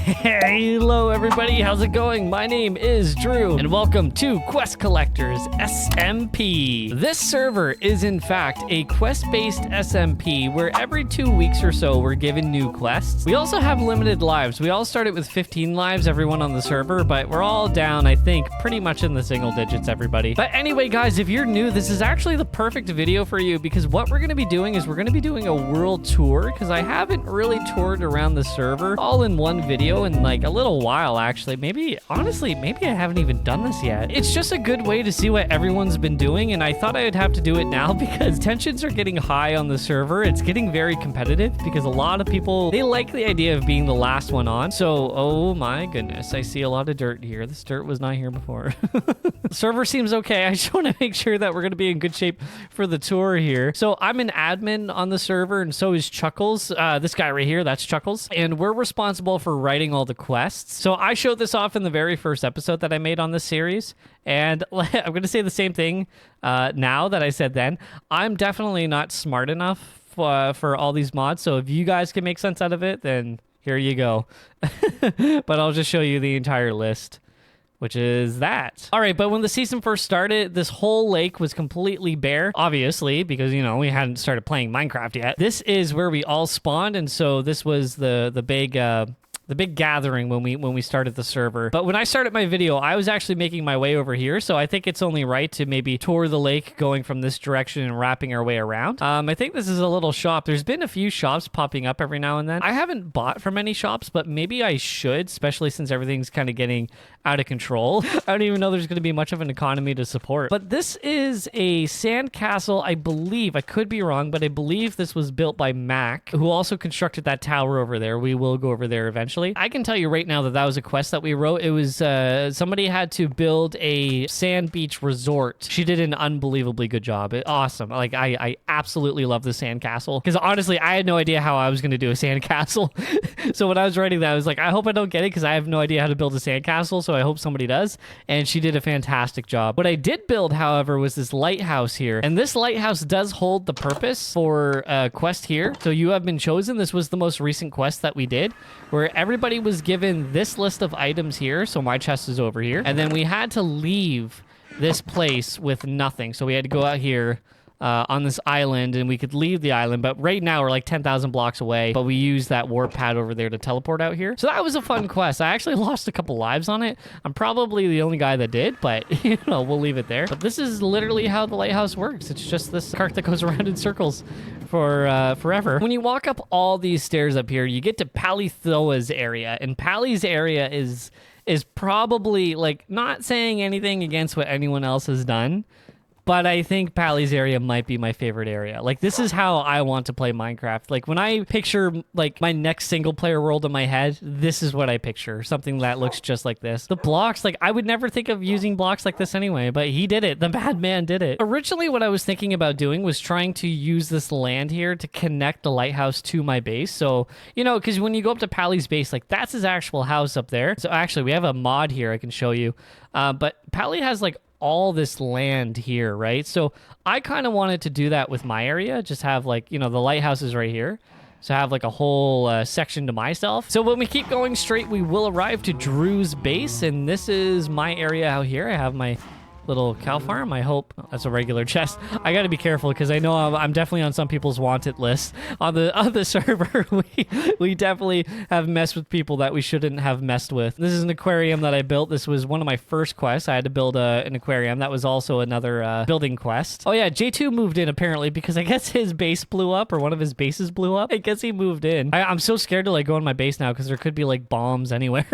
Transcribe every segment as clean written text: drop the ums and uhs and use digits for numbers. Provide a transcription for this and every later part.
Hello everybody, how's it going? My name is Drew, and welcome to Quest Collectors SMP. This server is in fact a quest-based SMP where every 2 weeks or so we're given new quests. We also have limited lives. We all started with 15 lives, everyone on the server, but we're all down, I think, pretty much in the single digits, everybody. But anyway, guys, if you're new, this is actually the perfect video for you because what we're going to be doing is we're going to be doing a world tour because I haven't really toured around the server all in one video in like a little while, actually. Honestly, maybe I haven't even done this yet. It's just a good way to see what everyone's been doing, and I thought I'd have to do it now because tensions are getting high on the server. It's getting very competitive because a lot of people, they like the idea of being the last one on. So, oh my goodness, I see a lot of dirt here. This dirt was not here before. The server seems okay. I just want to make sure that we're going to be in good shape for the tour here. So I'm an admin on the server, and so is Chuckles. This guy right here, that's Chuckles. And we're responsible for writing all the quests. So I showed this off in the very first episode that I made on this series. And I'm going to say the same thing now that I said then. I'm definitely not smart enough for all these mods. So if you guys can make sense out of it, then here you go. But I'll just show you the entire list, which is that. All right, but when the season first started, this whole lake was completely bare, obviously, because, you know, we hadn't started playing Minecraft yet. This is where we all spawned, and so this was the big gathering when we started the server. But when I started my video, I was actually making my way over here, so I think it's only right to maybe tour the lake going from this direction and wrapping our way around. I think this is a little shop. There's been a few shops popping up every now and then. I haven't bought from any shops, but maybe I should, especially since everything's kind of getting out of control. I don't even know there's going to be much of an economy to support. But this is a sandcastle, I believe. I could be wrong, but I believe this was built by Mac, who also constructed that tower over there. We will go over there eventually. I can tell you right now that that was a quest that we wrote. It was somebody had to build a sand beach resort. She did an unbelievably good job. Awesome. Like I absolutely love the sandcastle because honestly, I had no idea how I was going to do a sandcastle. So when I was writing that, I was like, I hope I don't get it because I have no idea how to build a sandcastle. So I hope somebody does. And she did a fantastic job. What I did build, however, was this lighthouse here. And this lighthouse does hold the purpose for a quest here. So you have been chosen. This was the most recent quest that we did where everybody was given this list of items here. So my chest is over here. And then we had to leave this place with nothing. So we had to go out here on this island and we could leave the island. But right now we're like 10,000 blocks away. But we used that warp pad over there to teleport out here. So that was a fun quest. I actually lost a couple lives on it. I'm probably the only guy that did, but you know, we'll leave it there. But this is literally how the lighthouse works. It's just this cart that goes around in circles for forever. When you walk up all these stairs up here, you get to Palythoa's area, and Pally's area is probably, like, not saying anything against what anyone else has done, but I think Pally's area might be my favorite area. Like, this is how I want to play Minecraft. Like, when I picture, like, my next single-player world in my head, this is what I picture. Something that looks just like this. The blocks, like, I would never think of using blocks like this anyway, but he did it. The bad man did it. Originally, what I was thinking about doing was trying to use this land here to connect the lighthouse to my base. So, you know, because when you go up to Pally's base, like, that's his actual house up there. So, actually, we have a mod here I can show you. But Pally has, like, all this land here, right? So I kind of wanted to do that with my area, just have, like, you know, the lighthouse is right here, so have like a whole section to myself. So when we keep going straight, we will arrive to Drew's base, and this is my area out here. I have my little cow farm. I hope that's a regular chest. I got to be careful because I know I'm definitely on some people's wanted list on the server. we definitely have messed with people that we shouldn't have messed with. This is an aquarium that I built. This was one of my first quests. I had to build an aquarium. That was also another building quest. Oh yeah, J2 moved in apparently because I guess his base blew up, or one of his bases blew up. I guess he moved in. I'm so scared to like go on my base now because there could be like bombs anywhere.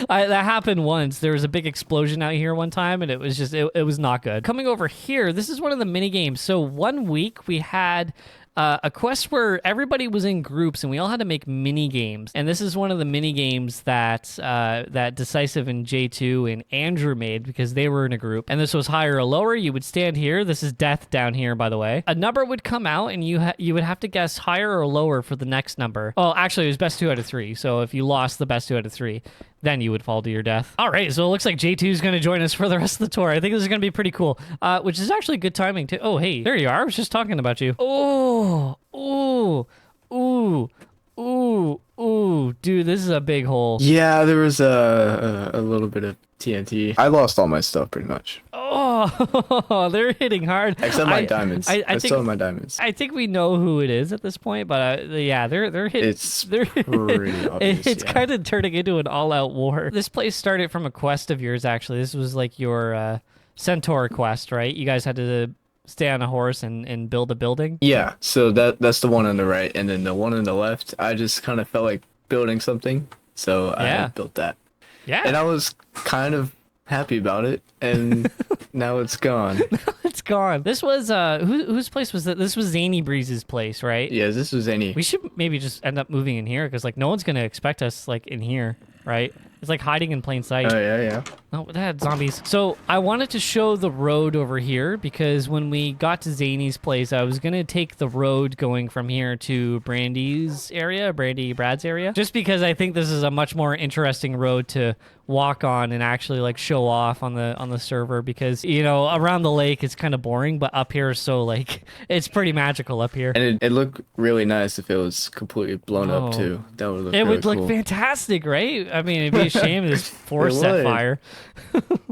That happened once. There was a big explosion out here one time, and it was just it was not good. Coming over here, this is one of the mini games. So one week we had a quest where everybody was in groups and we all had to make mini games. And this is one of the mini games that that Decisive and J2 and Andrew made because they were in a group. And this was higher or lower. You would stand here. This is death down here, by the way. A number would come out and you would have to guess higher or lower for the next number. Oh, actually, it was best 2 out of 3. So if you lost the best 2 out of 3, then you would fall to your death. All right, so it looks like J2 is going to join us for the rest of the tour. I think this is going to be pretty cool, which is actually good timing too. Oh, hey, there you are. I was just talking about you. Oh, ooh, ooh, ooh, Ooh, dude, this is a big hole. Yeah, there was a little bit of TNT. I lost all my stuff pretty much. Oh, they're hitting hard. Except my diamonds. I think, still have my diamonds. I think we know who it is at this point, but yeah, they're hitting. They're pretty obvious. It's kind of turning into an all-out war. This place started from a quest of yours, actually. This was like your centaur quest, right? You guys had to stay on a horse and build a building. Yeah, so that's the one on the right, and then the one on the left, I just kind of felt like building something, so I built that. Yeah. And I was kind of happy about it, and now it's gone. It's gone. This was whose place was that? This was Zany Breeze's place, right? Yeah, this was Zany. We should maybe just end up moving in here because like no one's gonna expect us like in here, right? It's like hiding in plain sight. Oh, yeah. Oh, that had zombies. So I wanted to show the road over here because when we got to Zany's place, I was going to take the road going from here to Brad's area, just because I think this is a much more interesting road to walk on and actually like show off on the server because, you know, around the lake it's kind of boring, but up here is so like, it's pretty magical up here. And it looked really nice if it was completely blown up too. That would look really would look cool. Fantastic, right? I mean, it'd be a shame if this forest set fire.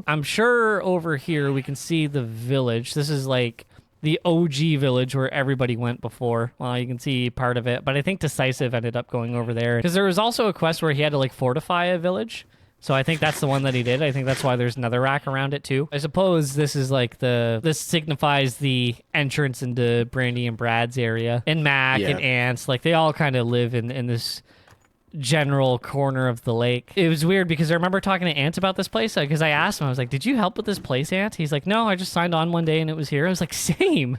I'm sure over here we can see the village. This is like the OG village where everybody went before. Well, you can see part of it, but I think Decisive ended up going over there because there was also a quest where he had to like fortify a village. So I think that's the one that he did. I think that's why there's another rack around it too. I suppose this is like this signifies the entrance into Brandy and Brad's area. And Mac and Ants, like they all kind of live in this general corner of the lake. It was weird because I remember talking to Ant about this place because I asked him, I was like, did you help with this place, Ant? He's like, no, I just signed on one day and it was here. I was like, same.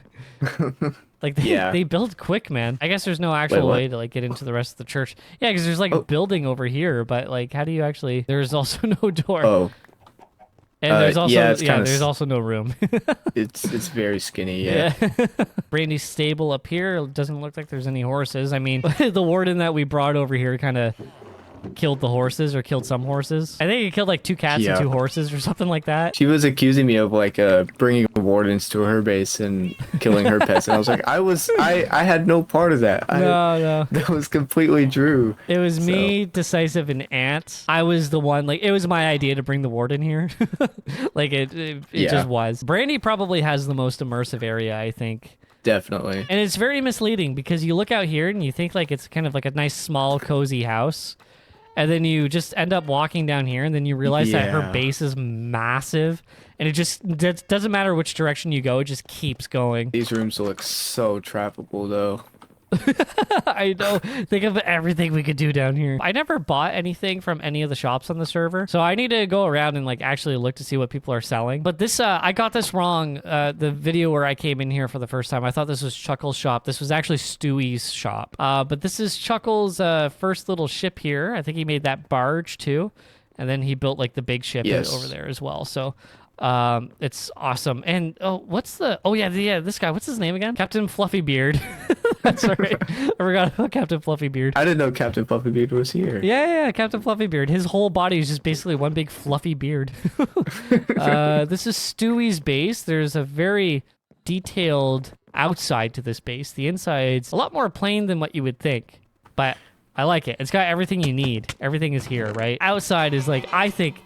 Like they build quick, man. I guess there's no actual way to like get into the rest of the church. Yeah, because there's like a building over here, but like how do you actually, there's also no door. Oh. And there's also there's also no room. it's very skinny, yeah. Brandy's stable up here. It doesn't look like there's any horses. I mean, the warden that we brought over here kind of killed the horses or killed some horses. I think he killed like 2 cats and 2 horses or something like that. She was accusing me of like bringing wardens to her base and killing her pets, and I was like, I had no part of that. No. That was completely Drew. It was me, Decisive, and Ant. I was the one, like, it was my idea to bring the warden here. Like, it just was. Brandy probably has the most immersive area, I think. Definitely. And it's very misleading because you look out here and you think like it's kind of like a nice, small, cozy house. And then you just end up walking down here, and then you realize that her base is massive, and it just doesn't matter which direction you go, it just keeps going. These rooms look so trappable, though. I know. Think of everything we could do down here. I never bought anything from any of the shops on the server, so I need to go around and like actually look to see what people are selling. But this, I got this wrong. The video where I came in here for the first time, I thought this was Chuckles' shop. This was actually Stewie's shop. But this is Chuckles' first little ship here. I think he made that barge too, and then he built like the big ship over there as well. So. It's awesome. And this guy, what's his name again? Captain Fluffy Beard. That's right. I forgot about Captain Fluffy Beard. I didn't know Captain Fluffy Beard was here. Yeah, Captain Fluffy Beard. His whole body is just basically one big fluffy beard. This is Stewie's base. There's a very detailed outside to this base. The inside's a lot more plain than what you would think, but I like it. It's got everything you need. Everything is here, right? Outside is like, I think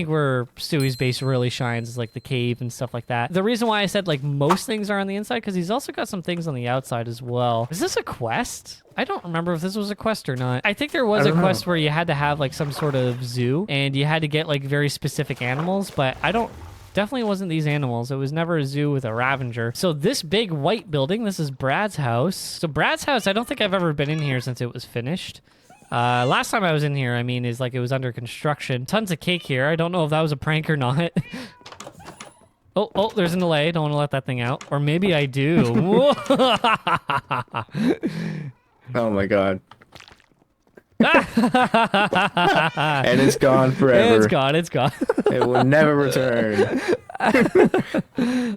where Stewie's base really shines is like the cave and stuff like that. The reason why I said like most things are on the inside, because he's also got some things on the outside as well. Is this a quest? I don't remember if this was a quest or not. I think there was a quest where you had to have like some sort of zoo and you had to get like very specific animals, but definitely wasn't these animals. It was never a zoo with a Ravenger. So this big white building, this is Brad's house. So Brad's house, I don't think I've ever been in here since it was finished. Last time I was in here, I mean, is like it was under construction. Tons of cake here. I don't know if that was a prank or not. Oh, there's an delay. Don't want to let that thing out. Or maybe I do. Oh my god. And it's gone forever. It's gone. It will never return.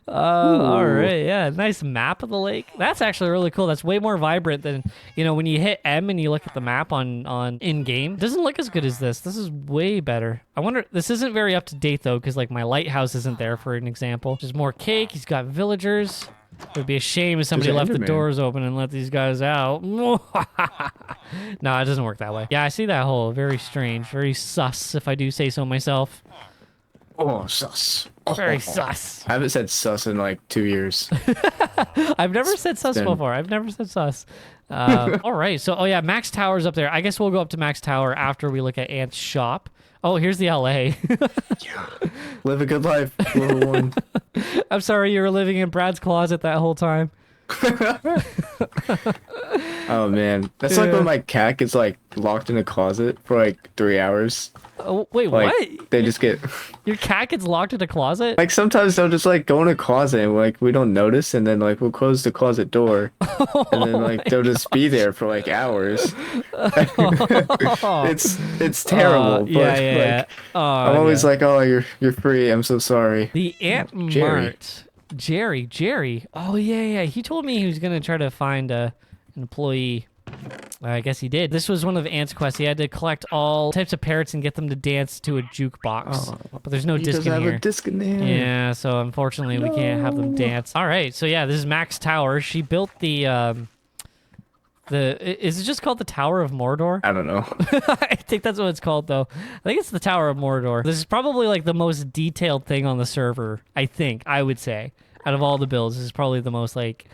All right, yeah, nice map of the lake. That's actually really cool. That's way more vibrant than, you know, when you hit M and you look at the map on in game. It doesn't look as good as this. This is way better. I wonder, this isn't very up to date though, because like my lighthouse isn't there for an example. There's more cake. He's got villagers. It would be a shame if somebody left the doors open and let these guys out. No, it doesn't work that way. Yeah, I see that hole. Very strange. Very sus, if I do say so myself. Oh, sus. Very sus. I haven't said sus in like 2 years. I've never said sus before. I've never said sus. All right. So, oh yeah, Max Tower's up there. I guess we'll go up to Max Tower after we look at Ant's shop. Oh, here's the LA. Yeah. Live a good life, little one. I'm sorry you were living in Brad's closet that whole time. Oh man, that's like when my cat gets like locked in a closet for like 3 hours. Oh, wait, like, what? They just get Your cat gets locked in a closet? like sometimes they'll just like go in a closet and like we don't notice, and then like we'll close the closet door, and then like they'll just be there for like hours. It's terrible. But, yeah. Like, I'm always like, oh, you're free. I'm so sorry. The Ant Mart. Jerry. Oh yeah. He told me he was gonna try to find an employee. I guess he did. This was one of Ant's quests. He had to collect all types of parrots and get them to dance to a jukebox. But there's no disc in here. He doesn't have a disc in there. Yeah, so unfortunately we can't have them dance. All right, so yeah, this is Max Tower. She built the is it just called the Tower of Mordor? I don't know. I think that's what it's called though. I think it's the Tower of Mordor. This is probably like the most detailed thing on the server, I would say. Out of all the builds, this is probably the most like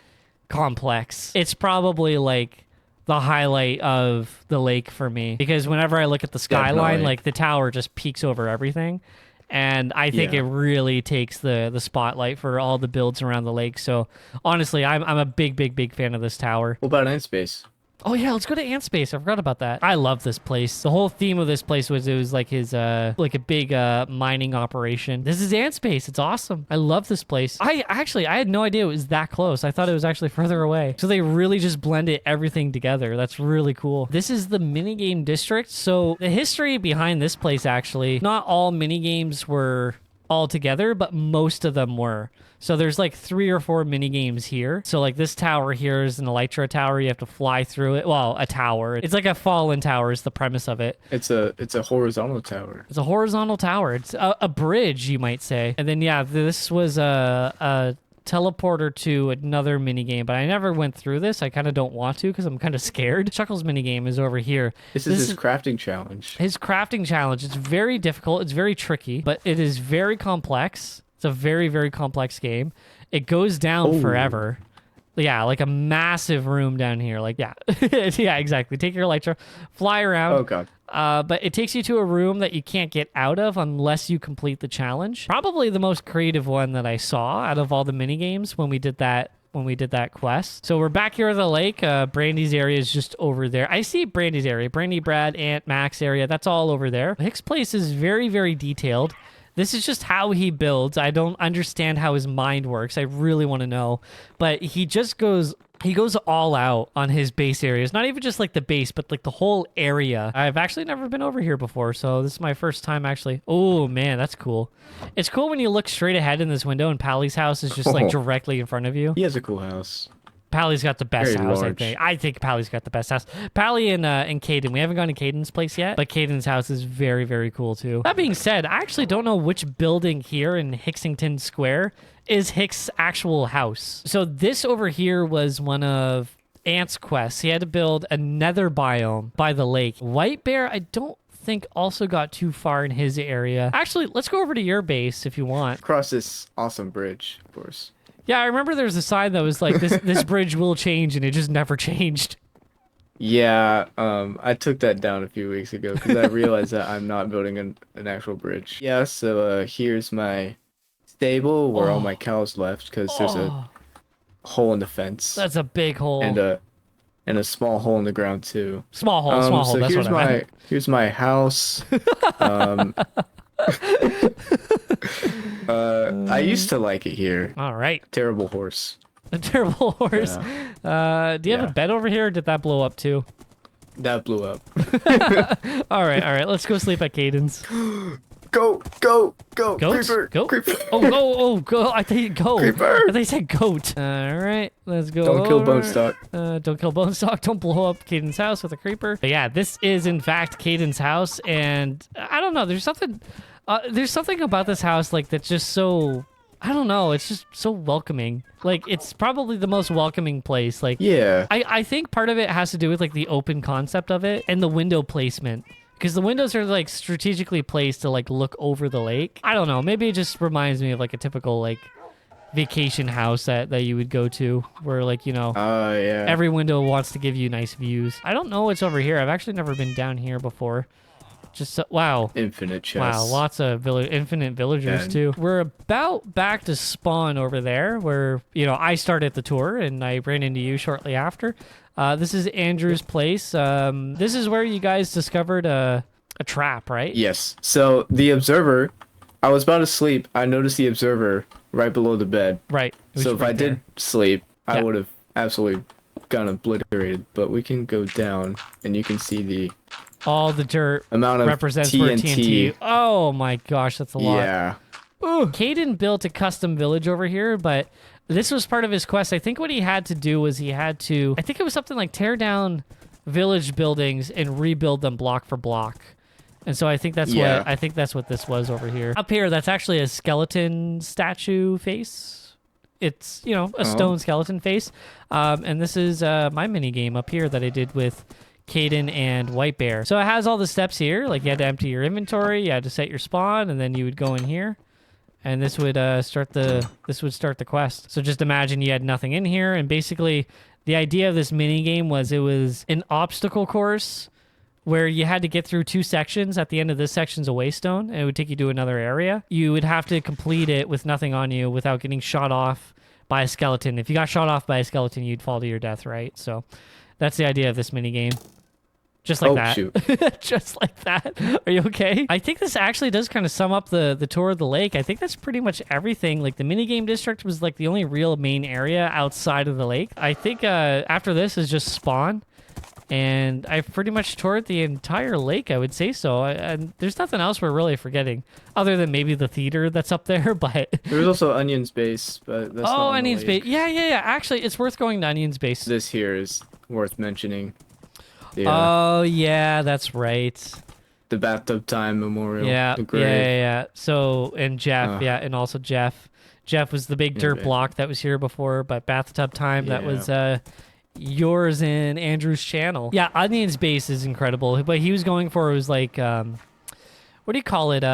complex. It's probably like the highlight of the lake for me, because whenever I look at the skyline, like the tower just peeks over everything. And I think it really takes the spotlight for all the builds around the lake. So honestly, I'm a big fan of this tower. What about Ant Space? Oh yeah, let's go to Ant Space. I forgot about that. I love this place. The whole theme of this place was it was like his like a big mining operation. This is Ant Space. It's awesome. I love this place. I had no idea it was that close. I thought it was actually further away. So they really just blended everything together. That's really cool. This is the minigame district. So the history behind this place, actually, not all minigames were all together, but most of them were. So there's like 3 or 4 mini games here. So like this tower here is an Elytra tower. You have to fly through it. Well, a tower. It's like a fallen tower is the premise of it. It's a horizontal tower. It's a horizontal tower. It's a bridge, you might say. And then yeah, this was a teleporter to another mini game, but I never went through this. I kind of don't want to because I'm kind of scared. Chuckles mini game is over here. This is his crafting challenge. His crafting challenge. It's very difficult. It's very tricky, but it is very complex. It's a very complex game. It goes down forever. Yeah, like a massive room down here. Like, yeah. Yeah, exactly. Take your Elytra, fly around. Oh, God. But it takes you to a room that you can't get out of unless you complete the challenge. Probably the most creative one that I saw out of all the mini games when we did that quest. So we're back here at the lake. Brandy's area is just over there. I see Brandy's area. Brandy, Brad, Ant, Max area. That's all over there. Hick's place is very detailed. This is just how he builds. I don't understand how his mind works. I really want to know. But he just goes all out on his base areas. Not even just like the base, but like the whole area. I've actually never been over here before, so this is my first time actually. Oh man, that's cool. It's cool when you look straight ahead in this window and Pally's house is just like directly in front of you. He has a cool house. Pally's got the best house, I think. I think Pally's got the best house. Pally and Kaeden. We haven't gone to Kaeden's place yet, but Kaeden's house is very cool too. That being said, I actually don't know which building here in Hicksington Square is Hick's actual house. So this over here was one of Ant's quests. He had to build a nether biome by the lake. Whitebear, I don't think also got too far in his area. Actually, let's go over to your base if you want. Across this awesome bridge, of course. Yeah, I remember there's a sign that was like, this bridge will change, and it just never changed. Yeah, I took that down a few weeks ago because I realized that I'm not building an actual bridge. Yeah, so here's my stable where all my cows left because there's a hole in the fence. That's a big hole. And a small hole in the ground too. Small hole, so that's what I meant. Here's my house. I used to like it here. All right. Terrible horse. A terrible horse. Yeah. Do you have a bed over here, or did that blow up too? That blew up. All right. Let's go sleep at Kaeden's. Go. Goats? Creeper. Goat? Creeper. Go. I think go. Creeper. I think you said goat. All right, let's go. Don't kill over. Bonestock. Don't kill Bonestock. Don't blow up Caden's house with a creeper. But yeah, this is in fact Caden's house, and I don't know. There's something about this house like that's just so. I don't know. It's just so welcoming. Like, it's probably the most welcoming place. Like, Yeah. I think part of it has to do with like the open concept of it and the window placement. Because the windows are like strategically placed to like look over the lake. I don't know. Maybe it just reminds me of like a typical like vacation house that you would go to where like, you know, Yeah. every window wants to give you nice views. I don't know what's over here. I've actually never been down here before. Just wow. Infinite chests. Wow, lots of infinite villagers too. We're about back to spawn over there where, you know, I started the tour and I ran into you shortly after. This is Andrew's place. This is where you guys discovered a trap, right? Yes. So the observer, I was about to sleep. I noticed the observer right below the bed. Right. So if I did sleep, I Yeah. would have absolutely gotten obliterated. But we can go down and you can see the all the dirt amount of represents for TNT. TNT. Oh my gosh, that's a lot. Yeah. Caden built a custom village over here, but this was part of his quest. I think what he had to do was I think it was something like tear down village buildings and rebuild them block for block. And so I think that's what this was over here. Up here, that's actually a skeleton statue face. It's, you know, a stone skeleton face. And this is my mini game up here that I did with Caden and Whitebear. So it has all the steps here. Like you had to empty your inventory, you had to set your spawn, and then you would go in here. And this would start the quest. So just imagine you had nothing in here, and basically the idea of this mini game was it was an obstacle course where you had to get through 2 sections. At the end of this section's a waystone, and it would take you to another area. You would have to complete it with nothing on you without getting shot off by a skeleton. If you got shot off by a skeleton, you'd fall to your death, right? So that's the idea of this mini game. Just like that. Shoot. Just like that. Are you okay? I think this actually does kind of sum up the tour of the lake. I think that's pretty much everything. Like the minigame district was like the only real main area outside of the lake. I think after this is just spawn. And I've pretty much toured the entire lake, I would say so. And there's nothing else we're really forgetting. Other than maybe the theater that's up there, but... There's also Onion's Base, but that's not on Onion's the lake. Base. Yeah. Actually, it's worth going to Onion's Base. This here is worth mentioning. Oh, yeah, that's right. The bathtub time memorial. Yeah, The grave. yeah. So, and Jeff, and also Jeff. Jeff was the big dirt block that was here before, but bathtub time, that was yours and Andrew's channel. Yeah, Onion's Base is incredible. What he was going for was like, what do you call it?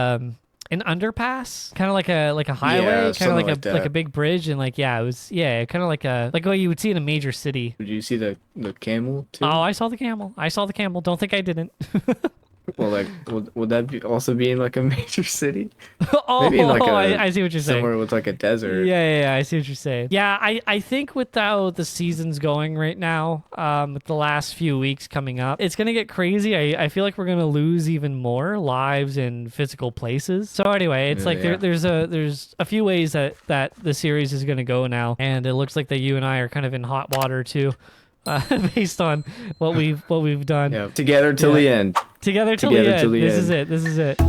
An underpass, kind of like a highway, kind of like a big bridge, and like it was kind of like what you would see in a major city. Did you see the camel too? Oh, I saw the camel. Don't think I didn't. Well, like, would that also be in like a major city? Maybe in like I see what you're saying. Somewhere with like a desert. Yeah, I see what you're saying. Yeah, I think with how the season's going right now, with the last few weeks coming up, it's gonna get crazy. I feel like we're gonna lose even more lives and physical places. So anyway, it's there's a few ways that the series is gonna go now, and it looks like that you and I are kind of in hot water too. Based on what we've done. Yeah. Together till the end. Together till the end. This is it.